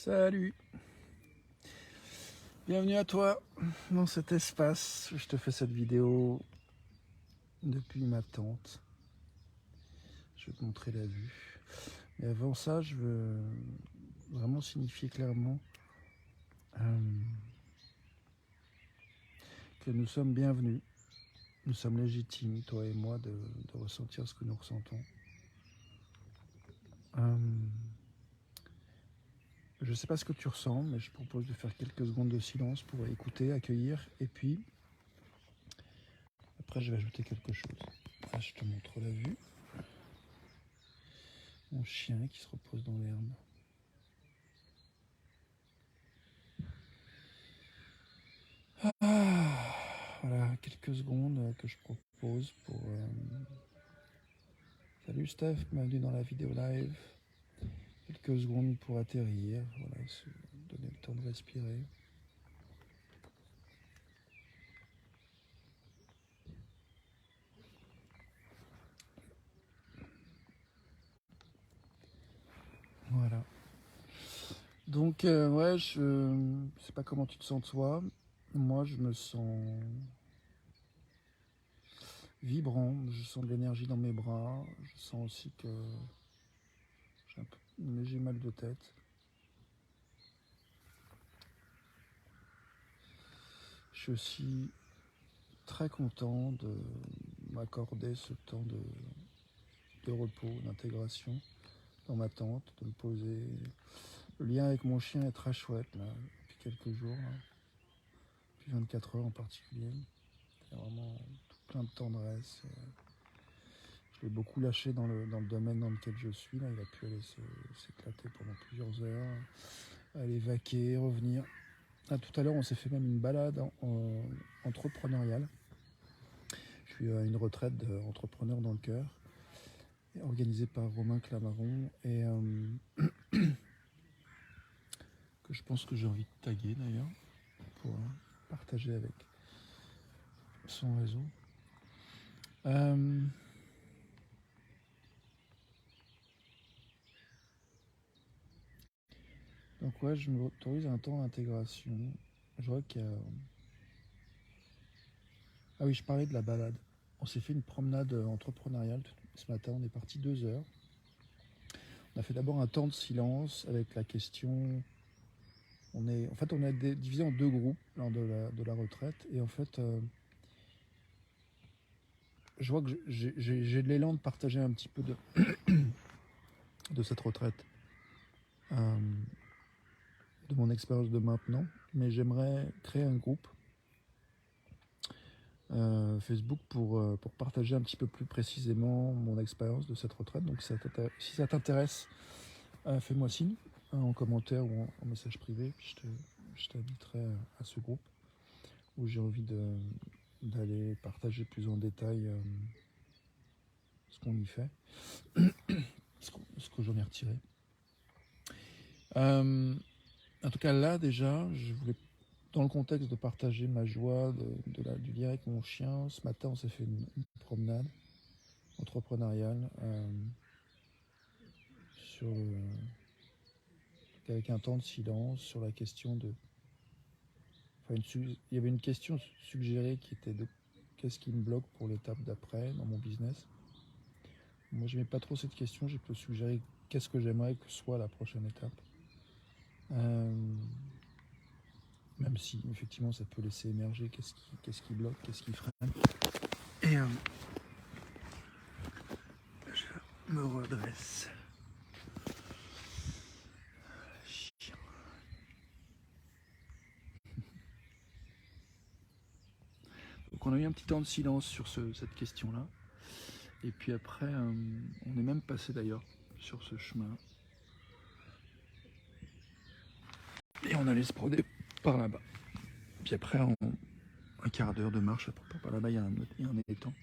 Salut, bienvenue à toi dans cet espace. Je te fais cette vidéo depuis ma tente. Je vais te montrer la vue. Mais avant ça, je veux vraiment signifier clairement que nous sommes bienvenus. Nous sommes légitimes, toi et moi, de ressentir ce que nous ressentons. Je ne sais pas ce que tu ressens, mais je propose de faire quelques secondes de silence pour écouter, accueillir, et puis après je vais ajouter quelque chose. Là, je te montre la vue. Mon chien qui se repose dans l'herbe. Voilà, quelques secondes que je propose pour... Salut Steph, bienvenue dans la vidéo live. Quelques secondes pour atterrir, voilà, se donner le temps de respirer. Voilà. Donc, ouais, je sais pas comment tu te sens toi. Moi, je me sens vibrant, je sens de l'énergie dans mes bras. Je sens aussi que j'ai un léger mal de tête. Je suis aussi très content de m'accorder ce temps de repos, d'intégration dans ma tente, de me poser. Le lien avec mon chien est très chouette là, depuis quelques jours, là. Depuis 24 heures en particulier. C'est vraiment tout plein de tendresse. Je l'ai beaucoup lâché dans le domaine dans lequel je suis. Là. Il a pu aller s'éclater pendant plusieurs heures, aller vaquer, revenir. Là, tout à l'heure, on s'est fait même une balade entrepreneuriale. Je suis à une retraite d'entrepreneurs dans le cœur, organisée par Romain Clamaron, et que je pense que j'ai envie de taguer d'ailleurs, pour partager avec son réseau. Donc ouais, je m'autorise un temps d'intégration. Je vois qu'il y a... Ah oui, je parlais de la balade. On s'est fait une promenade entrepreneuriale ce matin, on est parti 2 heures. On a fait d'abord un temps de silence avec la question... On a divisé en 2 groupes lors de la retraite. Et en fait, je vois que j'ai de l'élan de partager un petit peu de cette retraite, de mon expérience de maintenant. Mais j'aimerais créer un groupe Facebook pour partager un petit peu plus précisément mon expérience de cette retraite. Donc si ça t'intéresse, fais-moi signe en commentaire ou en message privé, puis je t'inviterai à ce groupe où j'ai envie d'aller partager plus en détail ce qu'on y fait, ce que j'en ai retiré. En tout cas là déjà, je voulais, dans le contexte de partager ma joie du lien avec mon chien, ce matin on s'est fait une promenade entrepreneuriale avec un temps de silence sur la question de... il y avait une question suggérée qui était de qu'est-ce qui me bloque pour l'étape d'après dans mon business. Moi, je n'aimais pas trop cette question, j'ai plutôt suggéré qu'est-ce que j'aimerais que soit la prochaine étape. Même si, effectivement, ça peut laisser émerger qu'est-ce qui bloque, qu'est-ce qui freine. Et je me redresse. Donc on a eu un petit temps de silence sur cette question-là. Et puis après, on est même passé d'ailleurs sur ce chemin. Et on allait se promener par là-bas. Puis après, un quart d'heure de marche, par là-bas, il y a un étang.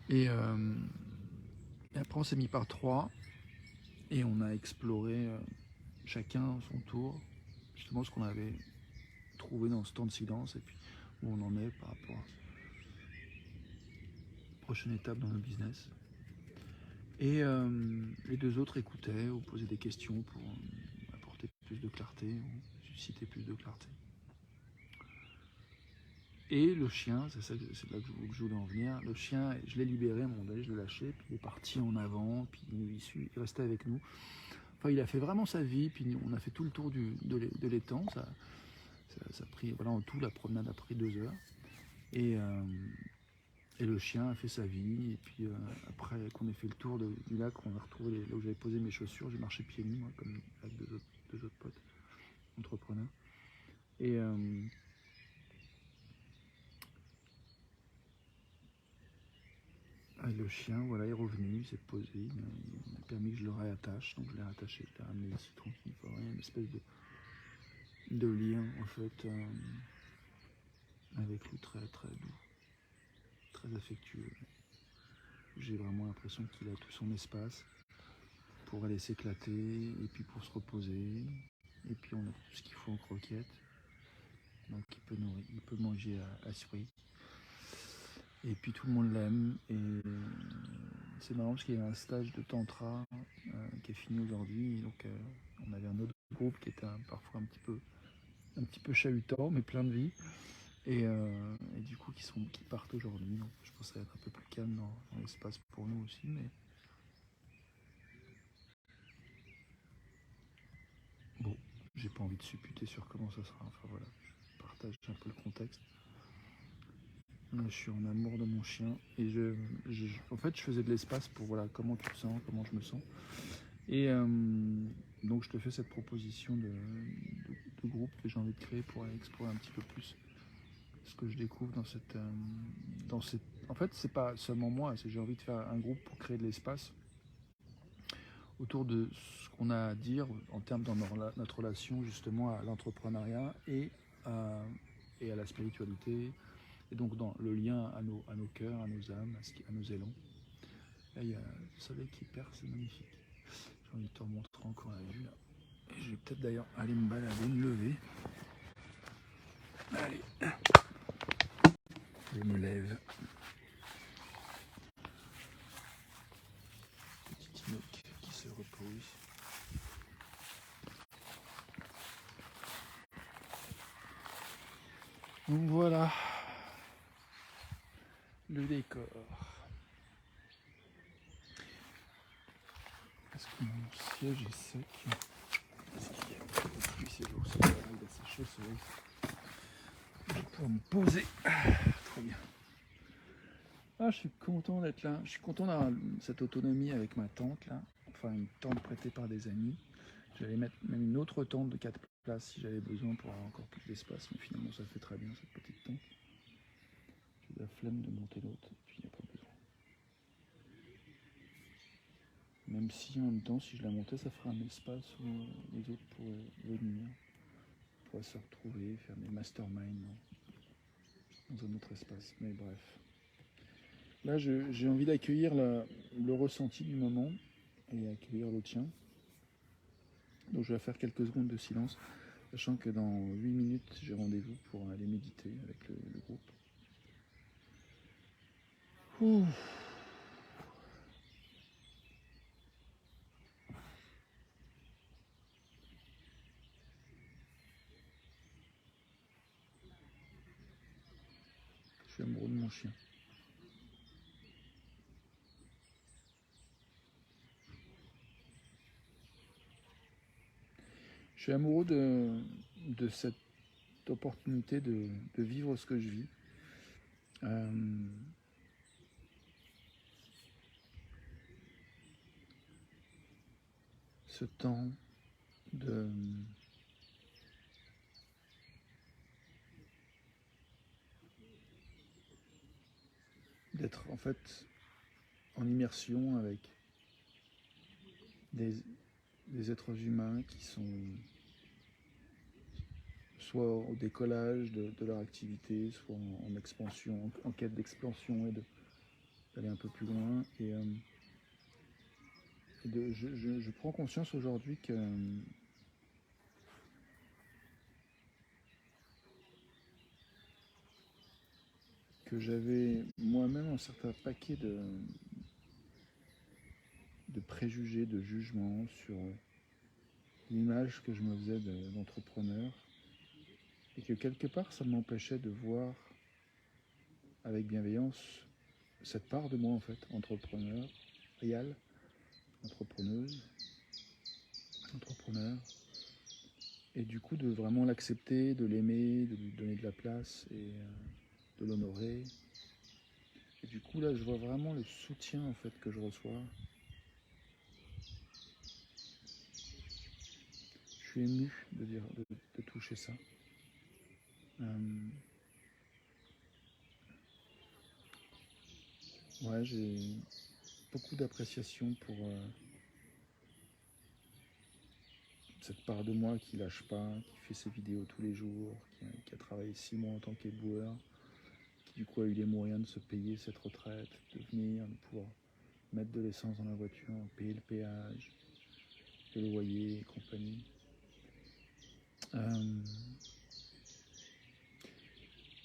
Et après, on s'est mis par 3 et on a exploré chacun son tour, justement ce qu'on avait trouvé dans ce temps de silence et puis où on en est par rapport à la prochaine étape dans le business. Et les deux autres écoutaient ou posaient des questions pour apporter plus de clarté ou susciter plus de clarté. Et le chien, c'est là que je voulais en venir, le chien, je l'ai libéré à un moment donné, je l'ai lâché, puis il est parti en avant, puis il restait avec nous. Enfin, il a fait vraiment sa vie, puis on a fait tout le tour de l'étang, ça a pris, voilà, en tout, la promenade a pris 2 heures. Et le chien a fait sa vie, et puis après qu'on ait fait le tour du lac, on a retrouvé là où j'avais posé mes chaussures, j'ai marché pieds nus, moi, comme avec deux autres potes, entrepreneurs. Et le chien, voilà, est revenu, il s'est posé, il m'a permis que je le réattache, donc je l'ai rattaché, je l'ai ramené ici tranquille, une espèce de lien en fait avec lui très très doux, très affectueux. J'ai vraiment l'impression qu'il a tout son espace pour aller s'éclater et puis pour se reposer. Et puis on a tout ce qu'il faut en croquettes. Donc il peut manger à souris. Et puis tout le monde l'aime. Et c'est marrant parce qu'il y a un stage de tantra qui est fini aujourd'hui. Donc on avait un autre groupe qui était parfois un petit peu chahutant, mais plein de vie. Et du coup qui partent aujourd'hui. Donc je pense que ça va être un peu plus calme dans l'espace pour nous aussi. Mais bon, j'ai pas envie de supputer sur comment ça sera. Enfin voilà, je partage un peu le contexte. Là, je suis en amour de mon chien et en fait je faisais de l'espace pour voilà comment tu te sens, comment je me sens. Et donc je te fais cette proposition de groupe que j'ai envie de créer pour aller explorer un petit peu plus ce que je découvre dans cette. En fait c'est pas seulement moi, c'est j'ai envie de faire un groupe pour créer de l'espace autour de ce qu'on a à dire en termes dans notre relation justement à l'entrepreneuriat et à la spiritualité, et donc dans le lien à nos cœurs, à nos âmes, à nos élans. Là il y a le soleil qui perce, c'est magnifique. J'ai envie de te remontrer encore la vue là. Et je vais peut-être d'ailleurs aller me balader, me lever. Allez, je me lève. Petit Inoc qui se repose. Donc voilà le décor. Est-ce que mon siège est sec? Est-ce qu'il y a un peu de pluie ces jours-ci? Il a séché au soleil. Je vais pouvoir me poser. Trop bien. Ah, je suis content d'être là. Je suis content d'avoir cette autonomie avec ma tente là. Enfin, une tente prêtée par des amis. J'allais mettre même une autre tente de 4 places si j'avais besoin pour avoir encore plus d'espace. Mais finalement, ça fait très bien cette petite tente. J'ai la flemme de monter l'autre. Et puis, il n'y a pas besoin. Même si en même temps, si je la montais, ça ferait un espace où les autres pourraient venir, pourraient se retrouver, faire des masterminds dans un autre espace. Mais bref. Là, j'ai envie d'accueillir le ressenti du moment et accueillir le tien. Donc je vais faire quelques secondes de silence, sachant que dans 8 minutes, j'ai rendez-vous pour aller méditer avec le groupe. Ouh. Je suis amoureux de mon chien. Je suis amoureux de cette opportunité de vivre ce que je vis. Ce temps d'être en fait en immersion avec des êtres humains qui sont soit au décollage de leur activité, soit en expansion, en quête d'expansion et d'aller un peu plus loin. Et je prends conscience aujourd'hui que j'avais moi-même un certain paquet de préjugés, de jugements sur l'image que je me faisais d'entrepreneur, et que quelque part ça m'empêchait de voir avec bienveillance cette part de moi en fait, entrepreneur, réel, entrepreneuse, entrepreneur, et du coup de vraiment l'accepter, de l'aimer, de lui donner de la place et de l'honorer. Et du coup là je vois vraiment le soutien en fait que je reçois. Je suis ému de toucher ça. Ouais, j'ai beaucoup d'appréciation pour cette part de moi qui lâche pas, qui fait ses vidéos tous les jours, qui a travaillé 6 mois en tant qu'éboueur, qui du coup a eu les moyens de se payer cette retraite, de venir, de pouvoir mettre de l'essence dans la voiture, payer le péage, le loyer et compagnie.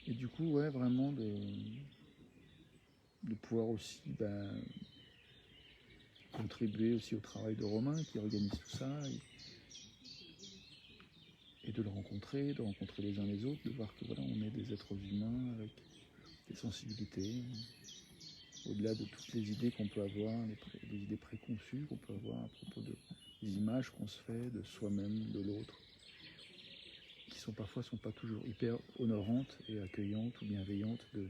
Et du coup, ouais, vraiment de pouvoir aussi contribuer aussi au travail de Romain qui organise tout ça, et de le rencontrer, de rencontrer les uns les autres, de voir que voilà, on est des êtres humains avec des sensibilités, au-delà de toutes les idées qu'on peut avoir, les idées préconçues qu'on peut avoir à propos des images qu'on se fait de soi-même, de l'autre, qui sont parfois sont pas toujours hyper honorantes et accueillantes ou bienveillantes de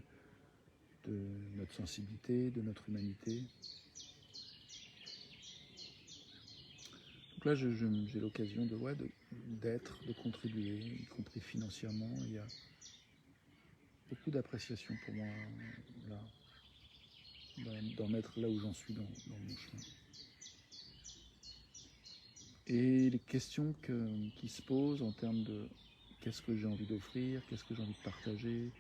notre sensibilité, de notre humanité. Donc là, j'ai l'occasion d'être, de contribuer, y compris financièrement. Il y a beaucoup d'appréciation pour moi là, d'en être là où j'en suis dans mon chemin. Et les questions qui se posent en termes de qu'est-ce que j'ai envie d'offrir, qu'est-ce que j'ai envie de partager,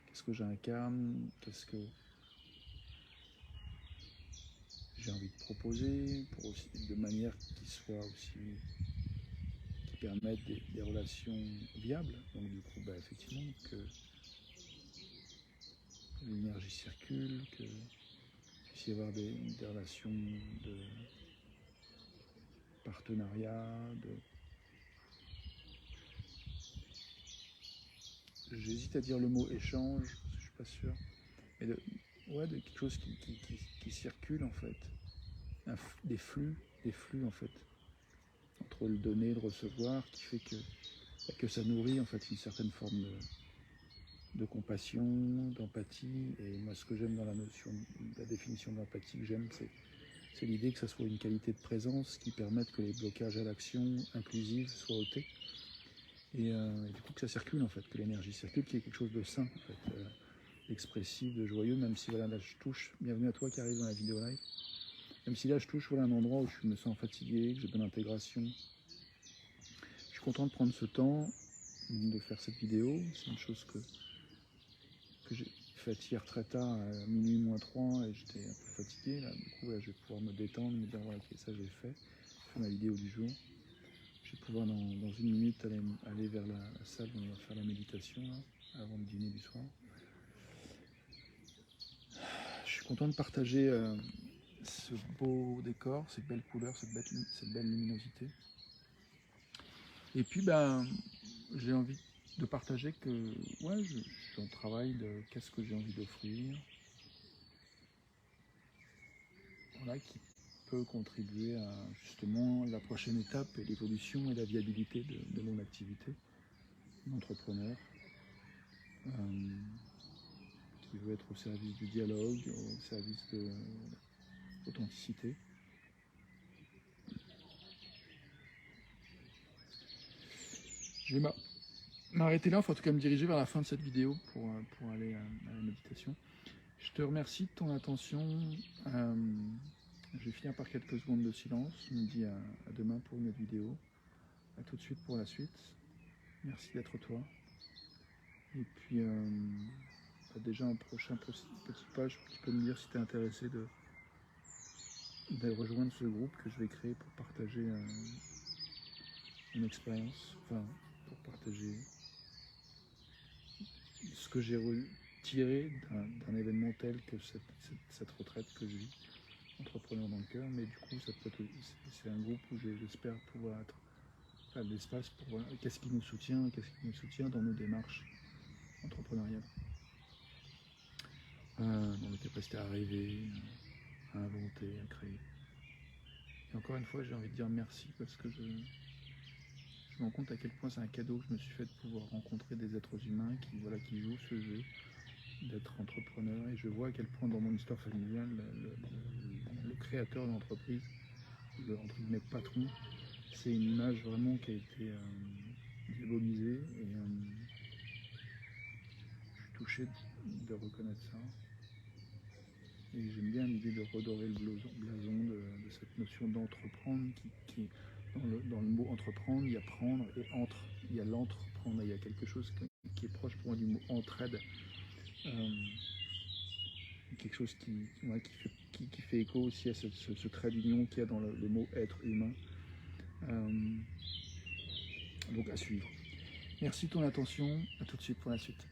qu'est-ce que j'incarne, qu'est-ce que j'ai envie de proposer, pour aussi, de manière qui soit aussi, qui permette des relations viables. Donc du coup, effectivement, que l'énergie circule, qu'il puisse y avoir des relations de partenariat, j'hésite à dire le mot échange, parce que je suis pas sûr, mais de quelque chose qui circule en fait, des flux en fait, entre le donner et le recevoir, qui fait que ça nourrit en fait une certaine forme de compassion, d'empathie. Et moi, ce que j'aime dans la définition de l'empathie que j'aime, c'est l'idée que ça soit une qualité de présence qui permette que les blocages à l'action inclusive soient ôtés. Et du coup que ça circule en fait, que l'énergie circule, qu'il y ait quelque chose de sain en fait, expressif, de joyeux, même si voilà, là je touche, bienvenue à toi qui arrive dans la vidéo live, même si là je touche un endroit où je me sens fatigué, que j'ai besoin d'intégration. Je suis content de prendre ce temps de faire cette vidéo. C'est une chose que j'ai faite hier très tard, à minuit moins 3, et j'étais un peu fatigué. Là. Du coup, là, je vais pouvoir me détendre, me dire voilà, ok, ça j'ai fait ma vidéo du jour. Je vais pouvoir dans 1 minute aller vers la salle où on va faire la méditation là, avant le dîner du soir. Je suis content de partager ce beau décor, ces belles couleurs, cette belle luminosité. Et puis j'ai envie de partager que je suis en travail de qu'est-ce que j'ai envie d'offrir, voilà, qui peut contribuer à justement la prochaine étape et l'évolution et la viabilité de mon activité d'entrepreneur, qui veut être au service du dialogue, au service de l'authenticité. Je vais m'arrêter là, enfin en tout cas me diriger vers la fin de cette vidéo pour aller à la méditation. Je te remercie de ton attention. Je vais finir par quelques secondes de silence. Je me dis à demain pour une autre vidéo. À tout de suite pour la suite. Merci d'être toi. Et puis déjà un prochain petit page, tu peux me dire si tu es intéressé de rejoindre ce groupe que je vais créer pour partager une expérience, enfin pour partager ce que j'ai retiré d'un événement tel que cette retraite que je vis entrepreneurs dans le cœur, mais du coup, c'est un groupe où j'espère pouvoir être de l'espace pour voir qu'est-ce qui nous soutient dans nos démarches entrepreneuriales, dans nos capacités à rêver, à inventer, à créer. Et encore une fois, j'ai envie de dire merci parce que je me rends compte à quel point c'est un cadeau que je me suis fait de pouvoir rencontrer des êtres humains qui jouent ce jeu d'être entrepreneur, et je vois à quel point dans mon histoire familiale, le créateur de l'entreprise, le entre guillemets patron, c'est une image vraiment qui a été diabolisée, et je suis touché de reconnaître ça. Et j'aime bien l'idée de redorer le blason de cette notion d'entreprendre qui dans le mot entreprendre, il y a prendre et entre, il y a l'entreprendre, il y a quelque chose qui est proche pour moi du mot entraide, quelque chose qui fait écho aussi à ce trait d'union qu'il y a dans le mot être humain. Donc à suivre. Merci de ton attention, à tout de suite pour la suite.